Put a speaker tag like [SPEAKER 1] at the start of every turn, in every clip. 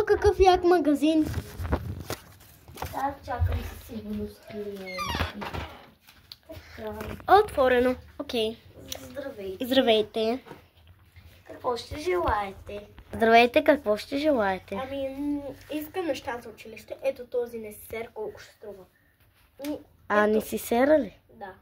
[SPEAKER 1] какъв як магазин. Да, чакам със сигурност клиенти. Отворено. Окей. Здравейте. Здравейте. Какво ще желаете? Здравейте, какво ще желаете? Ами, искам неща за училище. Ето този несесер, колко ще струва? Не си сера ли? Да.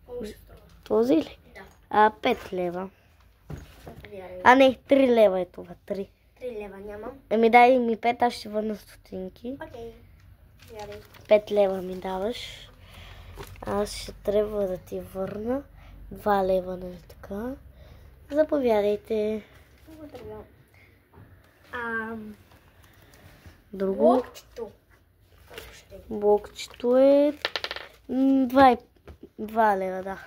[SPEAKER 1] Колко ще струва? Този ли? Да. 5 лева. Не, 3 лева е това. 3 лева нямам. Ами дай ми 5, аз ще върна стотинки. Окей. 5 лева ми даваш. Аз ще трябва да ти върна 2 лева, нали така? Заповядайте. Благодаря. Друго? Блокчето. Блокчето е 2 лева, да.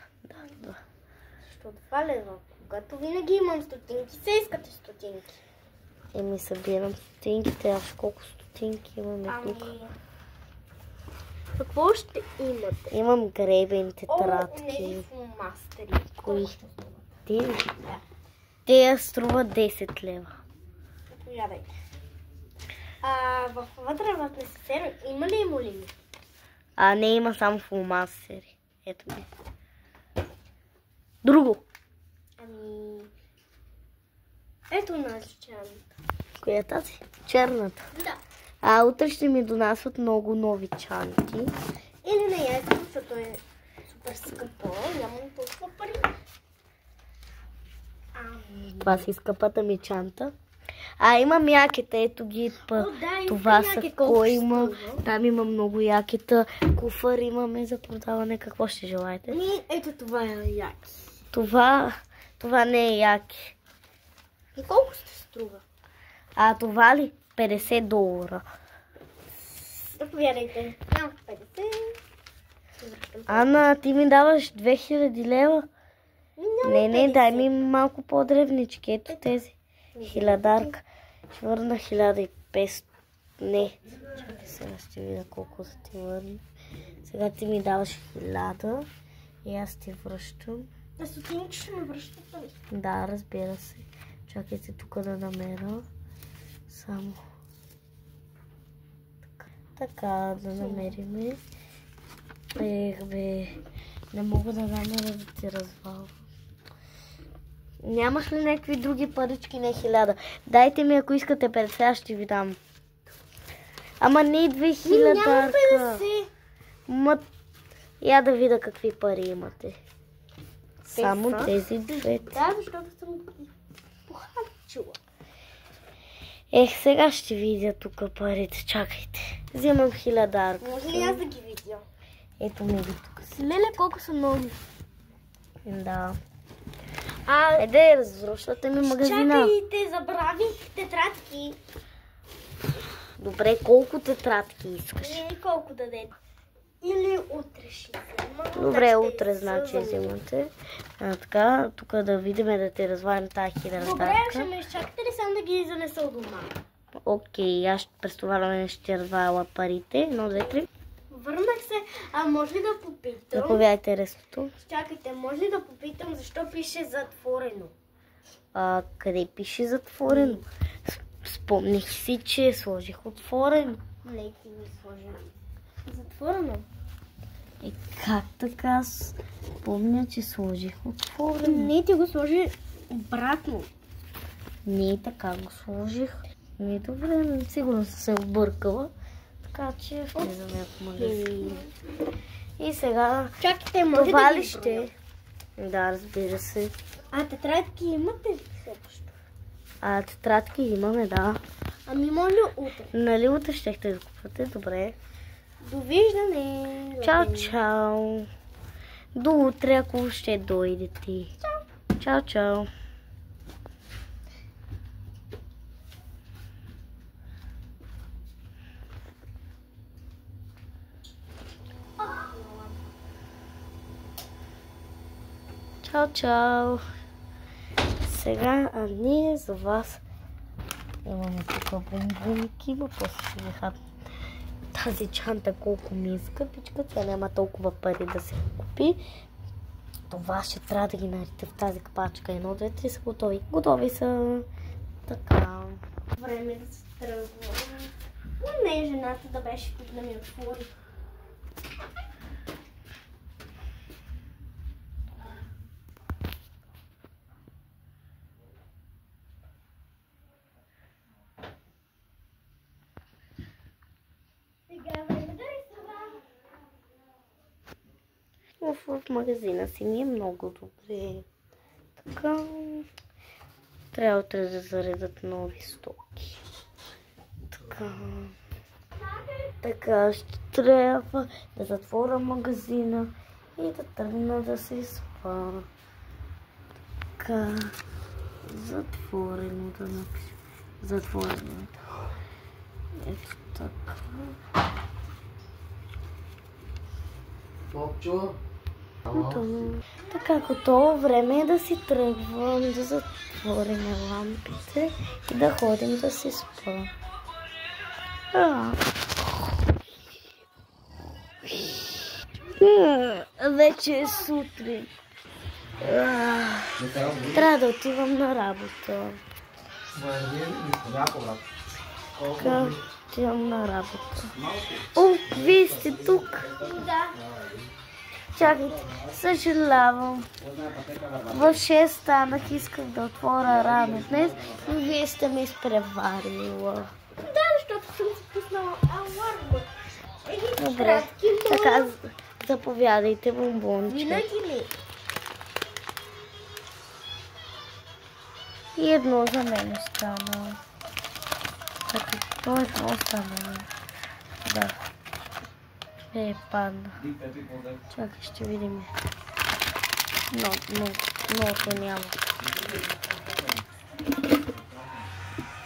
[SPEAKER 1] Защо 2 лева? Когато винаги имам стотинки, се искате стотинки. Събирам стотинките, аз колко стотинки имаме тук. Какво ще имате? Имам гребен, тетрадки. Не фломастери. Кои? Те струва 10 лева. Заповядайте. Вътре в несесера има ли молими? Не, има само фломастери. Ето ми. Друго. Ето нас чаната. Коя е тази? Черната? Да. Утре ще ми донасват много нови чанти. Или не ясно, защото е супер скъпо. Нямам толкова пари. Това си скъпата ми чанта. Имам якета, ето ги. Това са кой има. Там има много якета. Куфър имаме за продаване. Какво ще желаете? Ето това е яки. Това не е яки. И колко ще струва? Това ли? 50 долара. Заповядайте. Нямах 50. Ана, ти ми даваш 2000 лева? Не, дай ми малко по-древнички. Ето тези. Хилядарка. Ще върна 1500. Не. Чакай сега ще видя колко да ти върна. Сега ти ми даваш 1000 и аз ти връщам. Стотинки ще ме връщате ли? Да, разбира се. Чакайте тук да намеря. Само. Така, да намериме. Не мога да намеря да ти развалвам. Нямаш ли някакви други парички, не 1000? Дайте ми, ако искате 50, аз ще ви дам. Ама не 2000. Нямам 50. Я да видя какви пари имате. Само тези двете. Да, защото съм похарчила. Сега ще видя тук парите. Чакайте. Взимам 1000. Може ли аз да ги видя? Ето ми ги тук. Леле, колко са много. Да. Разрушвате ми магазина. Чакайте, забравих тетрадки. Добре, колко тетрадки искаш? Колко дадете. Или утре ще взема. Добре, утре значи взимате. Така, тук да видим да те развалим тази 1000. Добре, ще ме изчакате ли само да ги занеса от дома? Окей, аз през това време ще разваля парите. 1, 2, 3. Върнах се. Може ли да попитам? Заповядайте рестото. Чакайте, може ли да попитам защо пише затворено? Къде пише затворено? Спомних си, че сложих отворено. Не, ти ми сложи затворено. Как така? Помня, че сложих отворено. Не, ти го сложи обратно. Не, така го сложих. Добре, сигурно съм се объркала. Така че влизаме в магазин. И сега това ли ще? Да, разбира се. Тетрадки имате ли също? Тетрадки имаме, да. Моля утре. Нали утре щехте да купате? Добре. Довиждане. Чао, чао. До утре, ако ще дойдете. Чао. Чао, чао. Чао, чао. Сега ние за вас имаме тук бомбонки, но после ще ви хапна тази чанта колко ми е скъпичка. Тя няма толкова пари да се купи. Това ще трябва да ги нарите в тази капачка. 1, 2, 3 са готови. Готови са. Така. Време да се тръгвам. Не, жената да беше тук да ми отвори. В магазина си ми е много добре. Така, трябва утре да заредат нови стоки. Така ще трябва да затворя магазина и да тръгна да се спа. Така, затворено да напиша. Затворено. Ето така. Така, готово време е да си тръгвам, да затворим лампите и да ходим да си спа. Вече е сутрин. Трябва да отивам на работа. Така, отивам на работа. О, вие сте тук. Да. Чакайте, съжалявам. В 6 станах, исках да отворя рано днес, но вие сте ме изпреварила. Да, защото съм се пуснала аларма. Добре, така, заповядайте, бомбонче. Винаги ли? И едно за мен остана. Едно остана. Да. Падна. Чакай, ще видим. Много няма.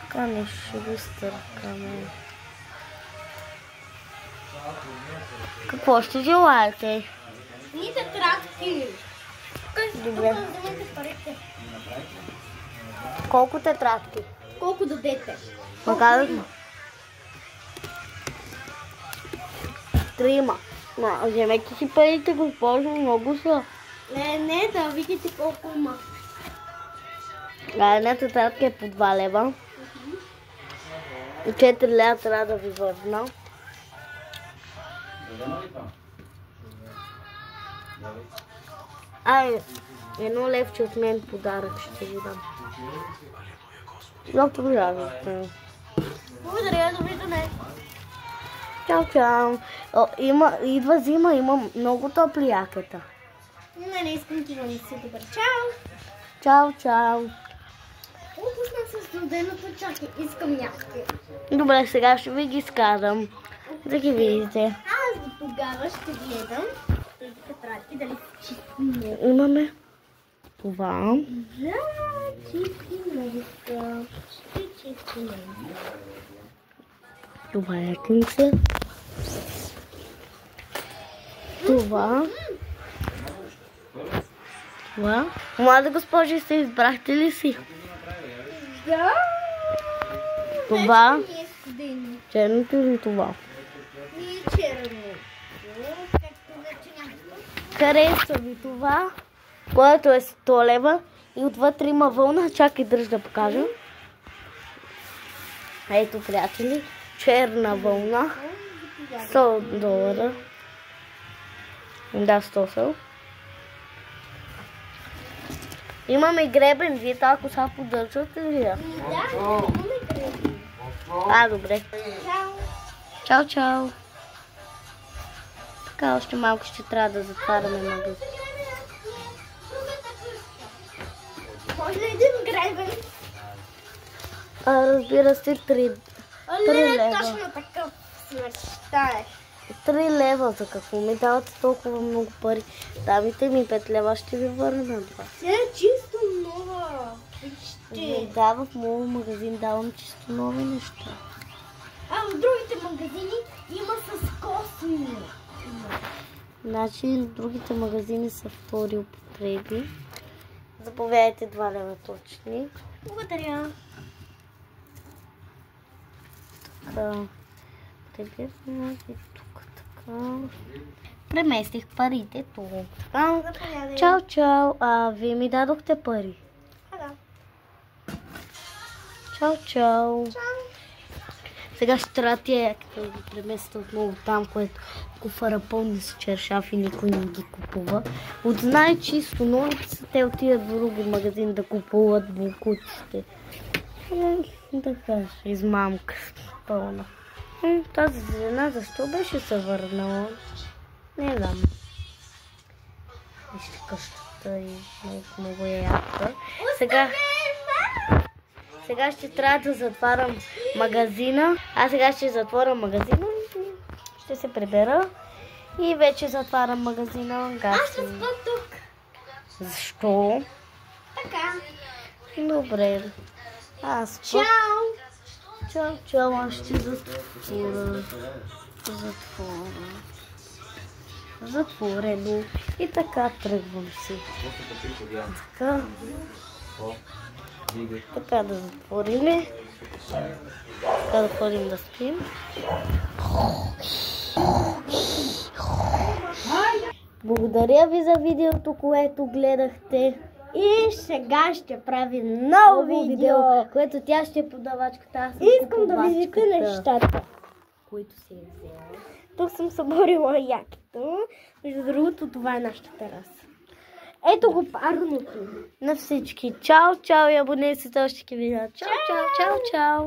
[SPEAKER 1] Така нещо ще го изтъркаме. Какво ще желаете? Ни тетрадки. Добре. Колко тетрадки? Колко дадете? Показваме. 3. Вземете си парите, госпожо, много са. Не, да видите колко има. Една тетрадка е по 2 лева. 4 лева трябва да ви върна. Ай, 1 левче от мен подарък ще ви дам. Заповядайте. Благодаря, довиждане. Чао. Идва зима, има много топли якета. Не искам ти да не си добър. Чао. Опуснах се студеното, чакай, искам някакви. Добре, сега ще ви ги скарам. Да ги видите. Аз до тогава ще гледам тези тетрадки, дали са чисти. Имаме това. Да, чисти много са. Чисти много. Това е кинце. Това. Млада госпожа, се избрахте ли си? Да. Това. Черното или това? И черно. Харесва ви това, което е 100 лева и отвътре има вълна. Чакай, дръж да покажа. Ето, приятели, черна вълна. 100 долара. Да, 100 са. Имаме гребен, вие ако сега поддържате ли? Да, имаме гребен. Добре. Чао. Така, още малко ще трябва да затваряме магазин. Може ли един гребен? Разбира се, 3 лева. Точно такъв смещаеш. 3 лева, за какво ми давате толкова много пари? Давайте ми 5 лева, ще ви върна 2. Тя е чисто нова. Да, в моят магазин давам чисто нови неща. А в другите магазини има с косми. Значи другите магазини са втори употреби. Заповядайте 2 лева точни. Благодаря. Така. Телефона и тук. Така. Преместих парите тук. Чао. Вие ми дадохте пари. Да. Чао. Сега ще трябва тия яките да ги преместя отново там, което куфара пълни с чершафи, никой не ги купува. От знае чисто новите са, те отидат в други магазин да купуват булкуците. Да кажа, измамка пълна. Тази зелена защо беше се върнала? Не знам. Вижте къщата и много е яка. Сега ще трябва да затварям магазина. Аз сега ще затворя магазина. Ще се прибера. И вече затварям магазина.
[SPEAKER 2] Аз ще спа тук.
[SPEAKER 1] Защо?
[SPEAKER 2] Така.
[SPEAKER 1] Добре. Аз спа.
[SPEAKER 2] Чао.
[SPEAKER 1] Чао, аз ще затворя. Затворено. И така тръгвам си. Така да затворим. Така да ходим да спим. Благодаря ви за видеото, което гледахте.
[SPEAKER 2] И сега ще правим ново видео,
[SPEAKER 1] което тя ще е подавачката.
[SPEAKER 2] Искам да видите нещата,
[SPEAKER 1] които си е взела.
[SPEAKER 2] Тук съм съборила якито. Между другото, това е нашата тераса. Ето го парното.
[SPEAKER 1] На всички. Чао, чао и абонирайте се за още видео. Чао, чао, чао, чао.